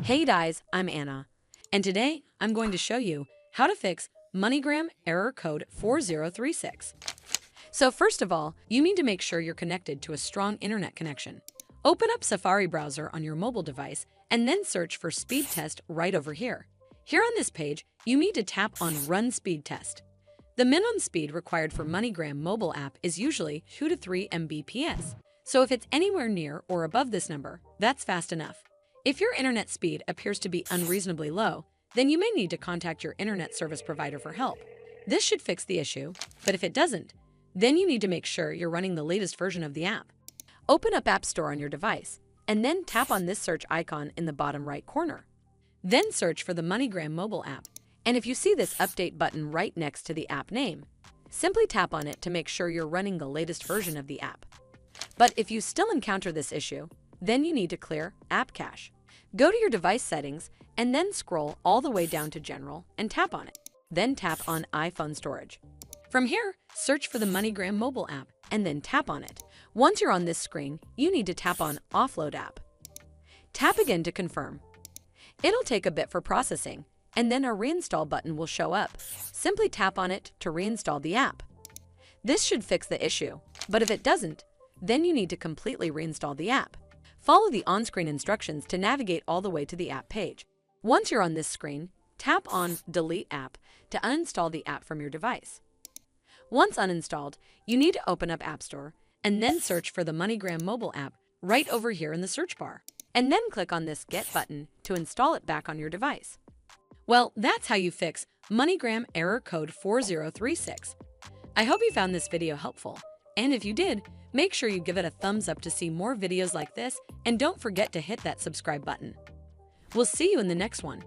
Hey guys, I'm Anna, and today I'm going to show you how to fix MoneyGram Error Code 4036. So first of all, you need to make sure you're connected to a strong internet connection. Open up Safari browser on your mobile device and then search for Speed Test right over here. Here on this page, you need to tap on Run Speed Test. The minimum speed required for MoneyGram mobile app is usually 2 to 3 Mbps. So if it's anywhere near or above this number, that's fast enough. If your internet speed appears to be unreasonably low, then you may need to contact your internet service provider for help. This should fix the issue, but if it doesn't, then you need to make sure you're running the latest version of the app. Open up App Store on your device, and then tap on this search icon in the bottom right corner. Then search for the MoneyGram mobile app, and if you see this update button right next to the app name, simply tap on it to make sure you're running the latest version of the app. But if you still encounter this issue, then you need to clear App Cache. Go to your device settings and then scroll all the way down to General and tap on it. Then tap on iPhone Storage. From here, search for the MoneyGram mobile app and then tap on it. Once you're on this screen, you need to tap on Offload App. Tap again to confirm. It'll take a bit for processing, and then a reinstall button will show up. Simply tap on it to reinstall the app. This should fix the issue, but if it doesn't, then you need to completely reinstall the app. Follow the on-screen instructions to navigate all the way to the app page. Once you're on this screen, tap on Delete App to uninstall the app from your device. Once uninstalled, you need to open up App Store and then search for the MoneyGram mobile app right over here in the search bar, and then click on this Get button to install it back on your device. Well, that's how you fix MoneyGram Error Code 4036. I hope you found this video helpful, and if you did, make sure you give it a thumbs up to see more videos like this, and don't forget to hit that subscribe button. We'll see you in the next one.